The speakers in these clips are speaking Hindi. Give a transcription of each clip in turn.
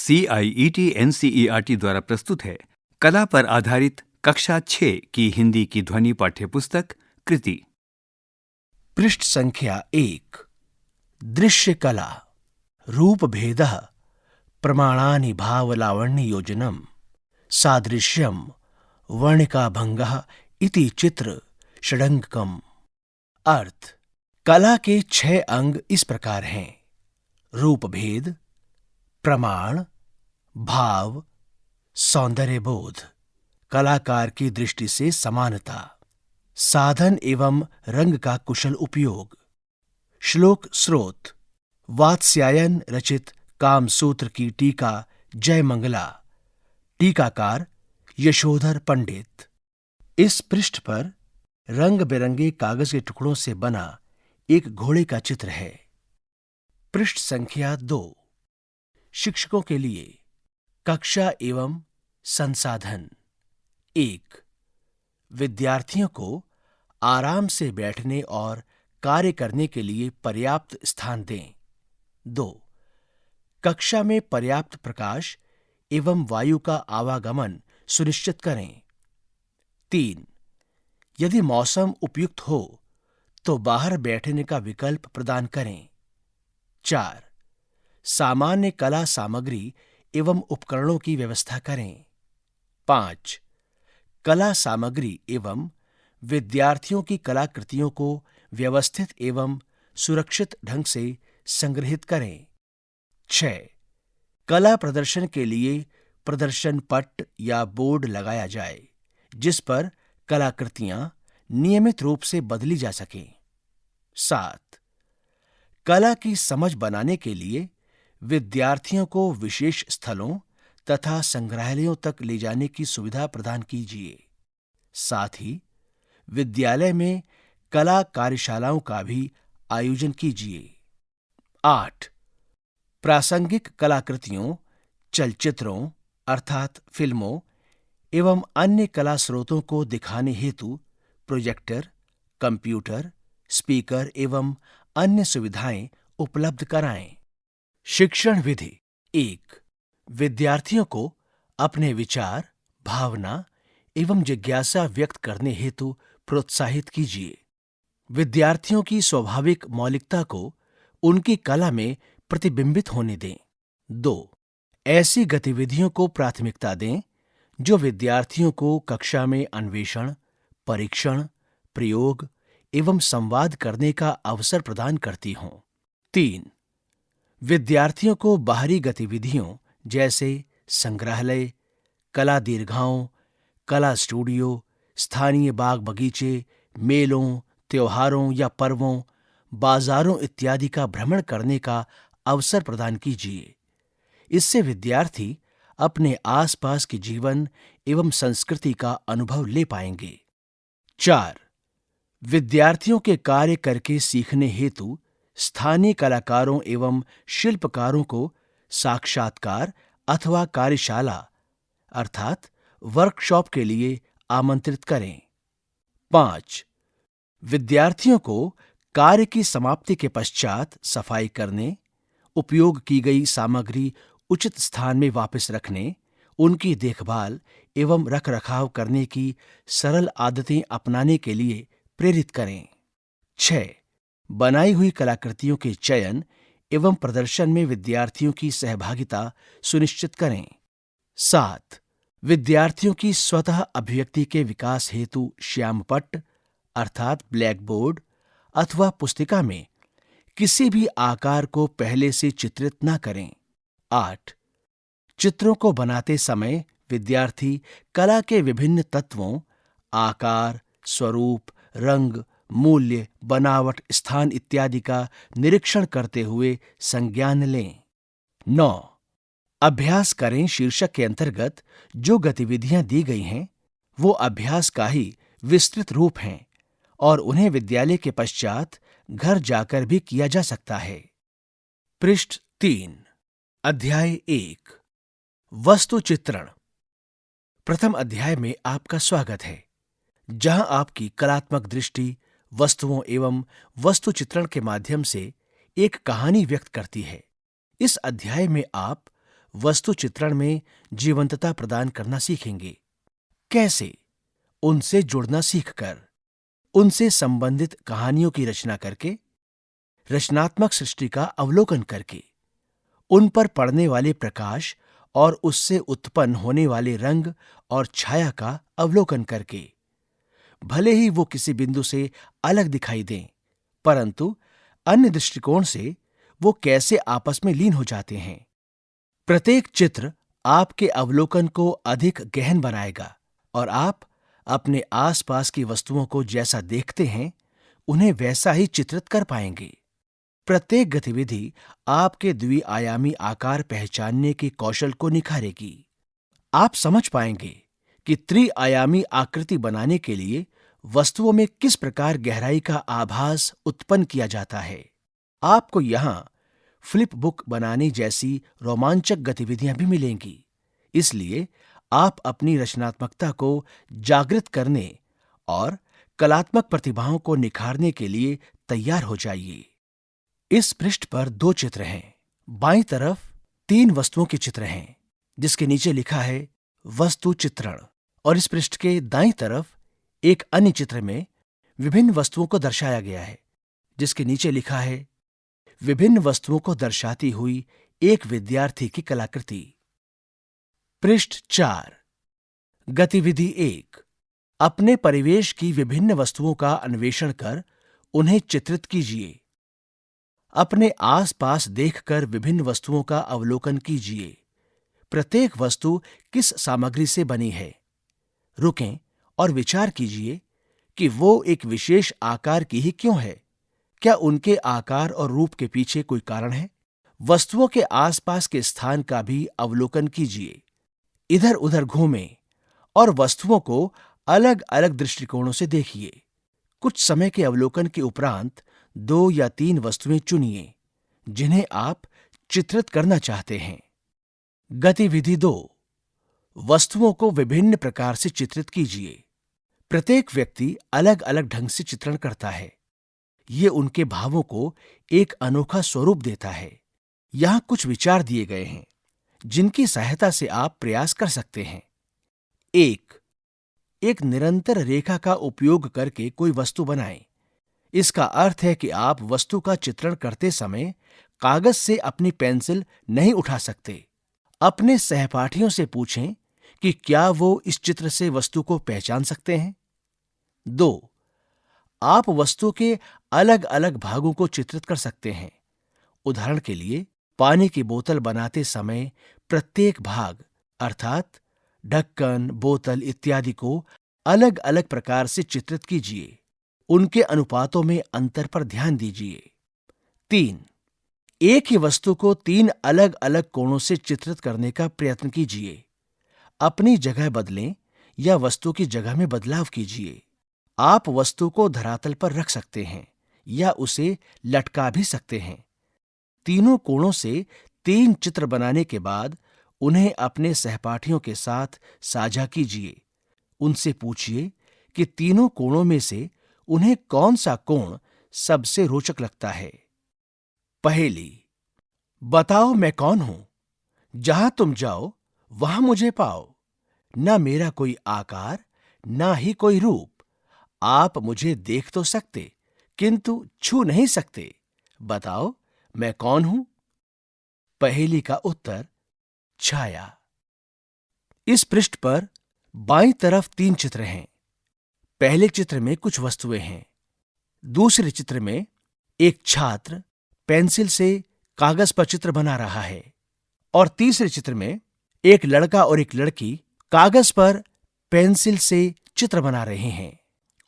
CIET NCERT द्वारा प्रस्तुत है कला पर आधारित कक्षा 6 की हिंदी की ध्वनि पाठ्यपुस्तक कृति। पृष्ठ संख्या 1। दृश्य कला रूप भेदः प्रमाणानि भावलावण्य योजनम् सादृश्यम् वर्णिका भंगः इति चित्र षडंगकम्। अर्थ: कला के 6 अंग इस प्रकार हैं: रूप भेद, प्रमाण, भाव, सौंदर्य बोध, कलाकार की दृष्टि से समानता, साधन एवं रंग का कुशल उपयोग। श्लोक स्रोत: वात्स्यायन रचित कामसूत्र की टीका जयमंगला, टीकाकार यशोधर पंडित। इस पृष्ठ पर रंग बिरंगे कागज के टुकड़ों से बना एक घोड़े का चित्र है। पृष्ठ संख्या 2। शिक्षकों के लिए कक्षा एवं संसाधन। 1. विद्यार्थियों को आराम से बैठने और कार्य करने के लिए पर्याप्त स्थान दें। 2. कक्षा में पर्याप्त प्रकाश एवं वायु का आवागमन सुनिश्चित करें। 3. यदि मौसम उपयुक्त हो तो बाहर बैठने का विकल्प प्रदान करें। 4. सामान्य कला सामग्री एवं उपकरणों की व्यवस्था करें। 5. कला सामग्री एवं विद्यार्थियों की कलाकृतियों को व्यवस्थित एवं सुरक्षित ढंग से संग्रहित करें। 6. कला प्रदर्शन के लिए प्रदर्शन पट या बोर्ड लगाया जाए जिस पर कलाकृतियां नियमित रूप से बदली जा सकें। 7. कला की समझ बनाने के लिए विद्यार्थियों को विशेष स्थलों तथा संग्रहालयों तक ले जाने की सुविधा प्रदान कीजिए। साथ ही विद्यालय में कला कार्यशालाओं का भी आयोजन कीजिए। 8. प्रासंगिक कलाकृतियों, चलचित्रों अर्थात फिल्मों एवं अन्य कला स्रोतों को दिखाने हेतु प्रोजेक्टर, कंप्यूटर, स्पीकर एवं अन्य सुविधाएं उपलब्ध कराएं। शिक्षण विधि। 1. विद्यार्थियों को अपने विचार, भावना एवं जिज्ञासा व्यक्त करने हेतु प्रोत्साहित कीजिए। विद्यार्थियों की स्वाभाविक मौलिकता को उनकी कला में प्रतिबिंबित होने दें। 2. ऐसी गतिविधियों को प्राथमिकता दें जो विद्यार्थियों को कक्षा में अन्वेषण, परीक्षण, प्रयोग एवं संवाद करने का अवसर प्रदान करती हों। 3. विद्यार्थियों को बाहरी गतिविधियों जैसे संग्रहालय, कला दीर्घाओं, कला स्टूडियो, स्थानीय बाग बगीचे, मेलों, त्योहारों या पर्वों, बाजारों इत्यादि का भ्रमण करने का अवसर प्रदान कीजिए। इससे विद्यार्थी अपने आसपास के जीवन एवं संस्कृति का अनुभव ले पाएंगे। 4. विद्यार्थियों के कार्य करके सीखने हेतु स्थानीय कलाकारों एवं शिल्पकारों को साक्षात्कार अथवा कार्यशाला अर्थात वर्कशॉप के लिए आमंत्रित करें। 5. विद्यार्थियों को कार्य की समाप्ति के पश्चात सफाई करने, उपयोग की गई सामग्री उचित स्थान में वापस रखने, उनकी देखभाल एवं रखरखाव करने की सरल आदतें अपनाने के लिए प्रेरित करें। 6. बनाई हुई कलाकृतियों के चयन एवं प्रदर्शन में विद्यार्थियों की सहभागिता सुनिश्चित करें। 7. विद्यार्थियों की स्वतः अभिव्यक्ति के विकास हेतु श्यामपट्ट अर्थात ब्लैक बोर्ड अथवा पुस्तिका में किसी भी आकार को पहले से चित्रित न करें। 8. चित्रों को बनाते समय विद्यार्थी कला के विभिन्न तत्वों, आकार, स्वरूप, रंग, मूल्य, बनावट, स्थान इत्यादि का निरीक्षण करते हुए संज्ञान लें। 9. अभ्यास करें शीर्षक के अंतर्गत जो गतिविधियां दी गई हैं वो अभ्यास का ही विस्तृत रूप हैं और उन्हें विद्यालय के पश्चात घर जाकर भी किया जा सकता है। पृष्ठ 3। अध्याय 1 वस्तु चित्रण। प्रथम अध्याय में आपका स्वागत है जहां आपकी कलात्मक दृष्टि वस्तुओं एवं वस्तु चित्रण के माध्यम से एक कहानी व्यक्त करती है। इस अध्याय में आप वस्तु चित्रण में जीवंतता प्रदान करना सीखेंगे। कैसे? उनसे जुड़ना सीखकर, उनसे संबंधित कहानियों की रचना करके, रचनात्मक सृष्टि का अवलोकन करके, उन पर पड़ने वाले प्रकाश और उससे उत्पन्न होने वाले रंग और छाया का अवलोकन करके। भले ही वो किसी बिंदु से अलग दिखाई दें, परंतु अन्य दृष्टिकोण से वो कैसे आपस में लीन हो जाते हैं। प्रत्येक चित्र आपके अवलोकन को अधिक गहन बनाएगा और आप अपने आसपास की वस्तुओं को जैसा देखते हैं, उन्हें वैसा ही चित्रित कर पाएंगे। प्रत्येक गतिविधि आपके द्विआयामी आकार पहचानने के कौशल को निखारेगी। आप समझ पाएंगे कि त्रिआयामी आकृति बनाने के लिए वस्तुओं में किस प्रकार गहराई का आभास उत्पन्न किया जाता है। आपको यहां फ्लिप बुक बनाने जैसी रोमांचक गतिविधियां भी मिलेंगी। इसलिए आप अपनी रचनात्मकता को जागृत करने और कलात्मक प्रतिभाओं को निखारने के लिए तैयार हो जाइए। इस पृष्ठ पर 2 चित्र हैं। बाईं तरफ 3 वस्तुओं के चित्र हैं, जिसके नीचे लिखा है वस्तु चित्रण, और इस पृष्ठ के दाईं तरफ एक अन्य चित्र में विभिन्न वस्तुओं को दर्शाया गया है, जिसके नीचे लिखा है विभिन्न वस्तुओं को दर्शाती हुई एक विद्यार्थी की कलाकृति। पृष्ठ 4। गतिविधि 1। अपने परिवेश की विभिन्न वस्तुओं का अन्वेषण कर उन्हें चित्रित कीजिए। अपने आसपास देखकर विभिन्न वस्तुओं का अवलोकन कीजिए। प्रत्येक वस्तु किस सामग्री से बनी है? रुकें और विचार कीजिए कि वो एक विशेष आकार की ही क्यों है। क्या उनके आकार और रूप के पीछे कोई कारण है? वस्तुओं के आसपास के स्थान का भी अवलोकन कीजिए। इधर उधर घूमें और वस्तुओं को अलग अलग दृष्टिकोणों से देखिए। कुछ समय के अवलोकन के उपरांत 2 या 3 वस्तुएं चुनिए जिन्हें आप चित्रित करना चाहते हैं। गतिविधि 2। वस्तुओं को विभिन्न प्रकार से चित्रित कीजिए। प्रत्येक व्यक्ति अलग अलग ढंग से चित्रण करता है। ये उनके भावों को एक अनोखा स्वरूप देता है। यहां कुछ विचार दिए गए हैं जिनकी सहायता से आप प्रयास कर सकते हैं। 1. एक निरंतर रेखा का उपयोग करके कोई वस्तु बनाएं। इसका अर्थ है कि आप वस्तु का चित्रण करते समय कागज से अपनी पेंसिल नहीं उठा सकते। अपने सहपाठियों से पूछें कि क्या वो इस चित्र से वस्तु को पहचान सकते हैं। 2. आप वस्तु के अलग अलग भागों को चित्रित कर सकते हैं। उदाहरण के लिए, पानी की बोतल बनाते समय प्रत्येक भाग अर्थात ढक्कन, बोतल इत्यादि को अलग अलग प्रकार से चित्रित कीजिए। उनके अनुपातों में अंतर पर ध्यान दीजिए। 3. एक ही वस्तु को 3 अलग अलग कोणों से चित्रित करने का प्रयत्न कीजिए। अपनी जगह बदलें या वस्तु की जगह में बदलाव कीजिए। आप वस्तु को धरातल पर रख सकते हैं या उसे लटका भी सकते हैं। तीनों कोणों से 3 चित्र बनाने के बाद उन्हें अपने सहपाठियों के साथ साझा कीजिए। उनसे पूछिए कि तीनों कोणों में से उन्हें कौन सा कोण सबसे रोचक लगता है। पहेली। बताओ मैं कौन हूं? जहां तुम जाओ वहां मुझे पाओ। न मेरा कोई आकार, न ही कोई रूप। आप मुझे देख तो सकते किंतु छू नहीं सकते। बताओ मैं कौन हूं? पहेली का उत्तर छाया। इस पृष्ठ पर बाईं तरफ 3 चित्र हैं। पहले चित्र में कुछ वस्तुएं हैं। दूसरे चित्र में एक छात्र पेंसिल से कागज पर चित्र बना रहा है और तीसरे चित्र में एक लड़का और एक लड़की कागज पर पेंसिल से चित्र बना रहे हैं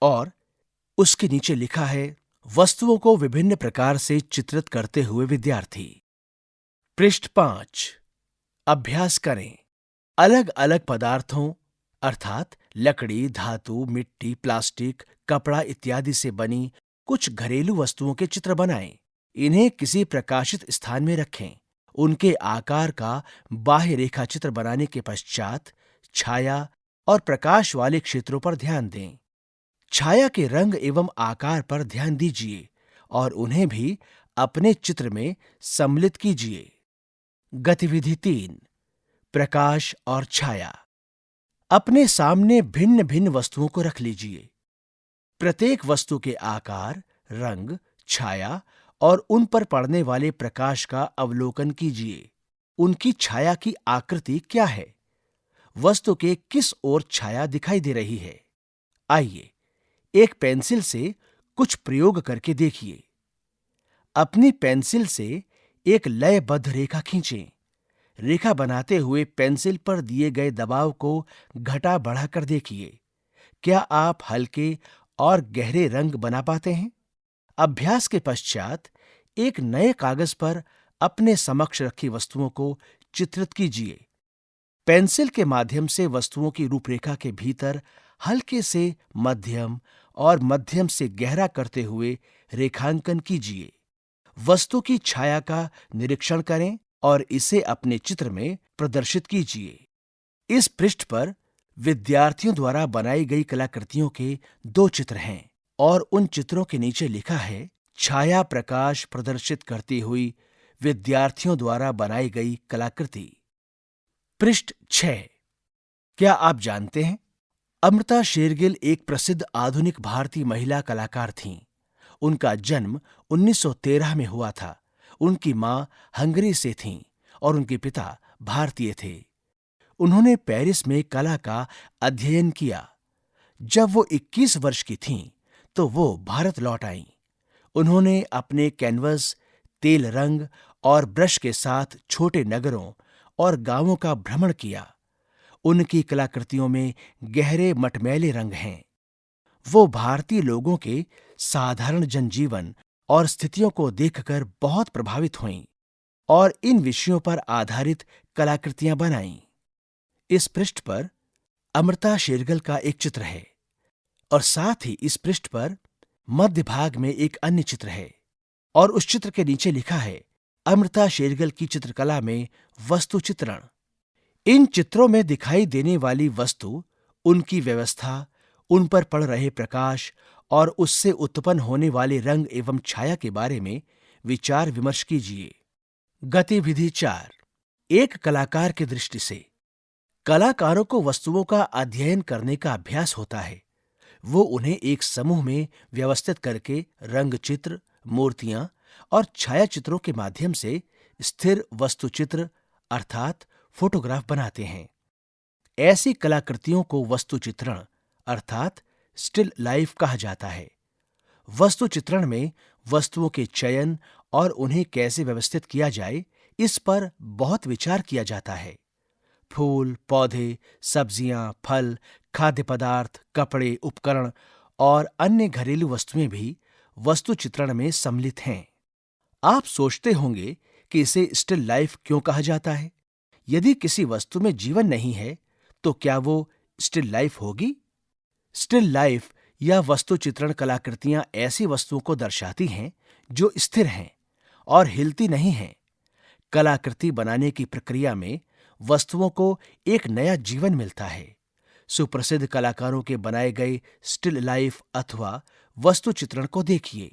और उसके नीचे लिखा है वस्तुओं को विभिन्न प्रकार से चित्रित करते हुए विद्यार्थी। पृष्ठ 5। अभ्यास करें। अलग अलग पदार्थों अर्थात लकड़ी, धातु, मिट्टी, प्लास्टिक, कपड़ा इत्यादि से बनी कुछ घरेलू वस्तुओं के चित्र बनाएं। इन्हें किसी प्रकाशित स्थान में रखें। उनके आकार का बाह्य रेखा चित्र बनाने के पश्चात छाया और प्रकाश वाले क्षेत्रों पर ध्यान दें। छाया के रंग एवं आकार पर ध्यान दीजिए और उन्हें भी अपने चित्र में सम्मिलित कीजिए। गतिविधि 3। प्रकाश और छाया। अपने सामने भिन्न भिन्न वस्तुओं को रख लीजिए। प्रत्येक वस्तु के आकार, रंग, छाया और उन पर पड़ने वाले प्रकाश का अवलोकन कीजिए। उनकी छाया की आकृति क्या है? वस्तु के किस ओर छाया दिखाई दे रही है? आइए एक पेंसिल से कुछ प्रयोग करके देखिए। अपनी पेंसिल से एक लयबद्ध रेखा खींचें। रेखा बनाते हुए पेंसिल पर दिए गए दबाव को घटा बढ़ाकर देखिए। क्या आप हल्के और गहरे रंग बना पाते हैं? अभ्यास के पश्चात एक नए कागज पर अपने समक्ष रखी वस्तुओं को चित्रित कीजिए। पेंसिल के माध्यम से वस्तुओं की रूपरेखा के भीतर हल्के से मध्यम और मध्यम से गहरा करते हुए रेखांकन कीजिए। वस्तु की छाया का निरीक्षण करें और इसे अपने चित्र में प्रदर्शित कीजिए। इस पृष्ठ पर विद्यार्थियों द्वारा बनाई गई कलाकृतियों के 2 चित्र हैं और उन चित्रों के नीचे लिखा है, छाया प्रकाश प्रदर्शित करती हुई विद्यार्थियों द्वारा बनाई गई कलाकृति। पृष्ठ 6। क्या आप जानते हैं, अमृता शेरगिल एक प्रसिद्ध आधुनिक भारतीय महिला कलाकार थीं। उनका जन्म 1913 में हुआ था। उनकी मां हंगरी से थीं और उनके पिता भारतीय थे। उन्होंने पेरिस में कला का अध्ययन किया। जब वो 21 वर्ष की थीं, तो वो भारत लौट आईं। उन्होंने अपने कैनवस, तेल रंग और ब्रश के साथ छोटे नगरों और गांवों का भ्रमण किया। उनकी कलाकृतियों में गहरे मटमैले रंग हैं। वो भारतीय लोगों के साधारण जनजीवन और स्थितियों को देखकर बहुत प्रभावित हुईं और इन विषयों पर आधारित कलाकृतियां बनाईं। इस पृष्ठ पर अमृता शेरगिल का एक चित्र है और साथ ही इस पृष्ठ पर मध्य भाग में एक अन्य चित्र है और उस चित्र के नीचे लिखा है, अमृता शेरगिल की चित्रकला में वस्तु चित्रण। इन चित्रों में दिखाई देने वाली वस्तु, उनकी व्यवस्था, उन पर पड़ रहे प्रकाश और उससे उत्पन्न होने वाले रंग एवं छाया के बारे में विचार विमर्श कीजिए। गतिविधि 4। एक कलाकार की दृष्टि से। कलाकारों को वस्तुओं का अध्ययन करने का अभ्यास होता है। वो उन्हें एक समूह में व्यवस्थित करके रंग चित्र, मूर्तियां और छायाचित्रों के माध्यम से स्थिर वस्तुचित्र अर्थात फोटोग्राफ बनाते हैं। ऐसी कलाकृतियों को वस्तु चित्रण अर्थात स्टिल लाइफ कहा जाता है। वस्तु चित्रण में वस्तुओं के चयन और उन्हें कैसे व्यवस्थित किया जाए, इस पर बहुत विचार किया जाता है। फूल, पौधे, सब्जियां, फल, खाद्य पदार्थ, कपड़े, उपकरण और अन्य घरेलू वस्तुएं भी वस्तु चित्रण में सम्मिलित हैं। आप सोचते होंगे कि इसे स्टिल लाइफ क्यों कहा जाता है? यदि किसी वस्तु में जीवन नहीं है, तो क्या वो स्टिल लाइफ होगी? स्टिल लाइफ या वस्तु चित्रण कलाकृतियां ऐसी वस्तुओं को दर्शाती हैं जो स्थिर हैं और हिलती नहीं हैं। कलाकृति बनाने की प्रक्रिया में वस्तुओं को एक नया जीवन मिलता है। सुप्रसिद्ध कलाकारों के बनाए गए स्टिल लाइफ अथवा वस्तु चित्रण को देखिए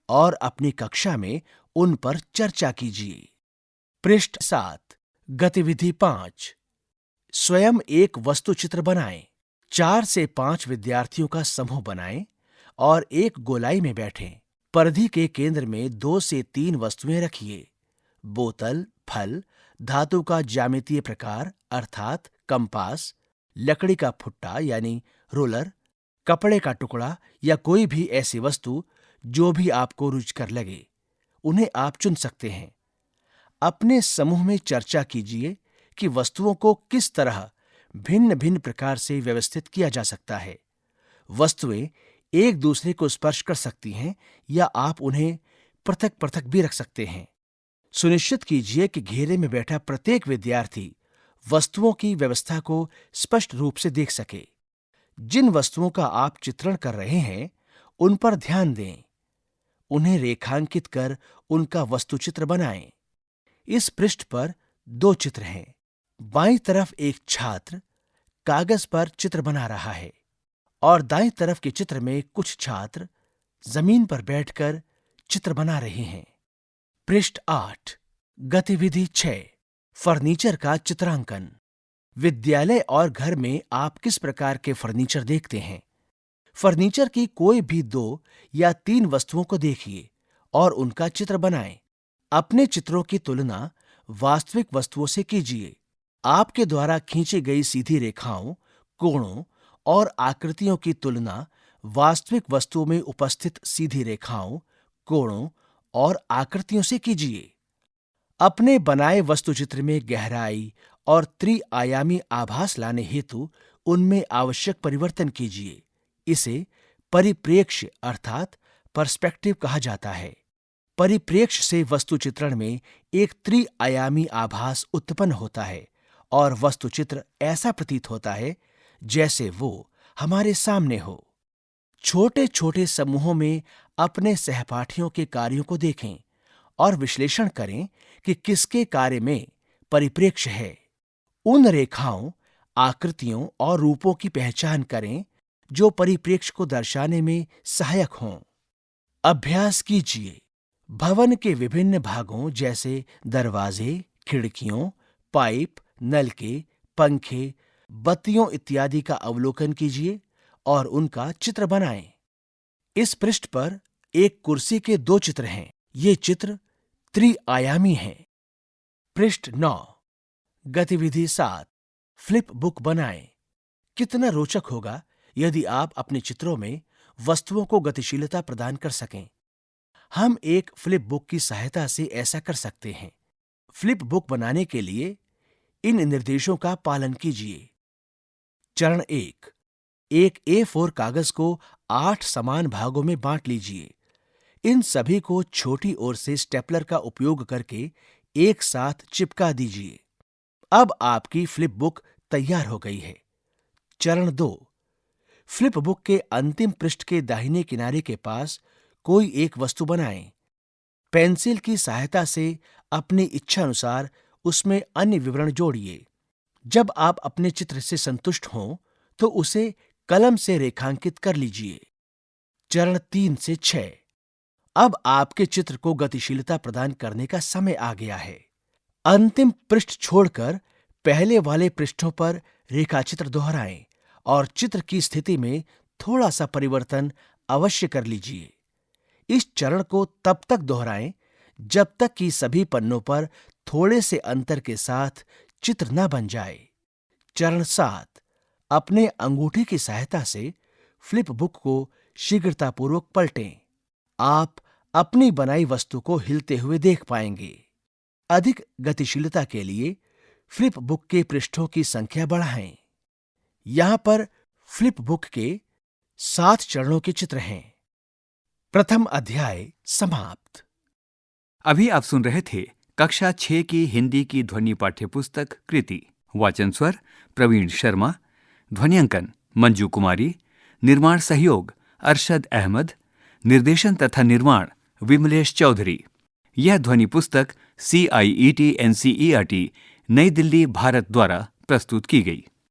और अपनी कक्षा में उन पर चर्चा कीजिए। पृष्ठ 7। गतिविधि 5। स्वयं एक वस्तु चित्र बनाएं। 4 से 5 विद्यार्थियों का समूह बनाएं और एक गोलाई में बैठें। परिधि के केंद्र में 2 से 3 वस्तुएं रखिए। बोतल, फल, धातु का ज्यामितीय प्रकार अर्थात कंपास, लकड़ी का फुट्टा यानी रोलर, कपड़े का टुकड़ा या कोई भी ऐसी वस्तु जो भी आपको रुचिकर लगे, उन्हें आप चुन सकते हैं। अपने समूह में चर्चा कीजिए कि वस्तुओं को किस तरह भिन्न भिन्न प्रकार से व्यवस्थित किया जा सकता है। वस्तुएं एक दूसरे को स्पर्श कर सकती हैं या आप उन्हें पृथक पृथक भी रख सकते हैं। सुनिश्चित कीजिए कि घेरे में बैठा प्रत्येक विद्यार्थी वस्तुओं की व्यवस्था को स्पष्ट रूप से देख सके। जिन वस्तुओं का आप चित्रण कर रहे हैं, उन पर ध्यान दें। उन्हें रेखांकित कर उनका वस्तुचित्र बनाएं। इस पृष्ठ पर 2 चित्र हैं। बाईं तरफ एक छात्र कागज पर चित्र बना रहा है और दाईं तरफ के चित्र में कुछ छात्र जमीन पर बैठकर चित्र बना रहे हैं। पृष्ठ 8। गतिविधि 6। फर्नीचर का चित्रांकन। विद्यालय और घर में आप किस प्रकार के फर्नीचर देखते हैं? फर्नीचर की कोई भी 2 या 3 वस्तुओं को देखिए और उनका चित्र बनाएं। अपने चित्रों की तुलना वास्तविक वस्तुओं से कीजिए। आपके द्वारा खींची गई सीधी रेखाओं, कोणों और आकृतियों की तुलना वास्तविक वस्तुओं में उपस्थित सीधी रेखाओं, कोणों और आकृतियों से कीजिए। अपने बनाए वस्तुचित्र में गहराई और त्रि-आयामी आभास लाने हेतु उनमें आवश्यक परिवर्तन कीजिए। इसे परिप्रेक्ष्य अर्थात पर्सपेक्टिव कहा जाता है। परिप्रेक्ष्य से वस्तुचित्रण में एक त्रि-आयामी आभास उत्पन्न होता है और वस्तुचित्र ऐसा प्रतीत होता है जैसे वो हमारे सामने हो। छोटे छोटे समूहों में अपने सहपाठियों के कार्यों को देखें और विश्लेषण करें कि किसके कार्य में परिप्रेक्ष्य है। उन रेखाओं, आकृतियों और रूपों की पहचान करें जो परिप्रेक्ष्य को दर्शाने में सहायक हों। अभ्यास कीजिए। भवन के विभिन्न भागों जैसे दरवाजे, खिड़कियों, पाइप, नलके, पंखे, बत्तियों इत्यादि का अवलोकन कीजिए और उनका चित्र बनाएं। इस पृष्ठ पर एक कुर्सी के 2 चित्र हैं। ये चित्र त्रि-आयामी हैं। पृष्ठ 9। गतिविधि 7। फ्लिप बुक बनाएं। कितना रोचक होगा यदि आप अपने चित्रों में वस्तुओं को गतिशीलता प्रदान कर सकें। हम एक फ्लिप बुक की सहायता से ऐसा कर सकते हैं। फ्लिप बुक बनाने के लिए इन निर्देशों का पालन कीजिए। चरण 1। एक A4 कागज को 8 समान भागों में बांट लीजिए। इन सभी को छोटी ओर से स्टेपलर का उपयोग करके एक साथ चिपका दीजिए। अब आपकी फ्लिप बुक तैयार हो गई है। चरण 2। फ्लिप बुक के अंतिम पृष्ठ के दाहिने किनारे के पास कोई एक वस्तु बनाएं। पेंसिल की सहायता से अपनी इच्छा अनुसार उसमें अन्य विवरण जोड़िए। जब आप अपने चित्र से संतुष्ट हों तो उसे कलम से रेखांकित कर लीजिए। चरण 3 से 6। अब आपके चित्र को गतिशीलता प्रदान करने का समय आ गया है। अंतिम पृष्ठ छोड़कर पहले वाले पृष्ठों पर रेखाचित्र दोहराएं और चित्र की स्थिति में थोड़ा सा परिवर्तन अवश्य कर लीजिए। इस चरण को तब तक दोहराएं जब तक कि सभी पन्नों पर थोड़े से अंतर के साथ चित्र न बन जाए। चरण 7। अपने अंगूठे की सहायता से फ्लिप बुक को शीघ्रतापूर्वक पलटें। आप अपनी बनाई वस्तु को हिलते हुए देख पाएंगे। अधिक गतिशीलता के लिए फ्लिप बुक के पृष्ठों की संख्या बढ़ाएं। यहां पर फ्लिप बुक के 7 चरणों के चित्र हैं। प्रथम अध्याय समाप्त। अभी आप सुन रहे थे कक्षा 6 की हिंदी की ध्वनि पाठ्यपुस्तक कृति। वाचन स्वर प्रवीण शर्मा, ध्वनियांकन मंजू कुमारी, निर्माण सहयोग अरशद अहमद, निर्देशन तथा निर्माण विमलेश चौधरी। यह ध्वनि पुस्तक CIET NCERT नई दिल्ली भारत द्वारा प्रस्तुत की गई।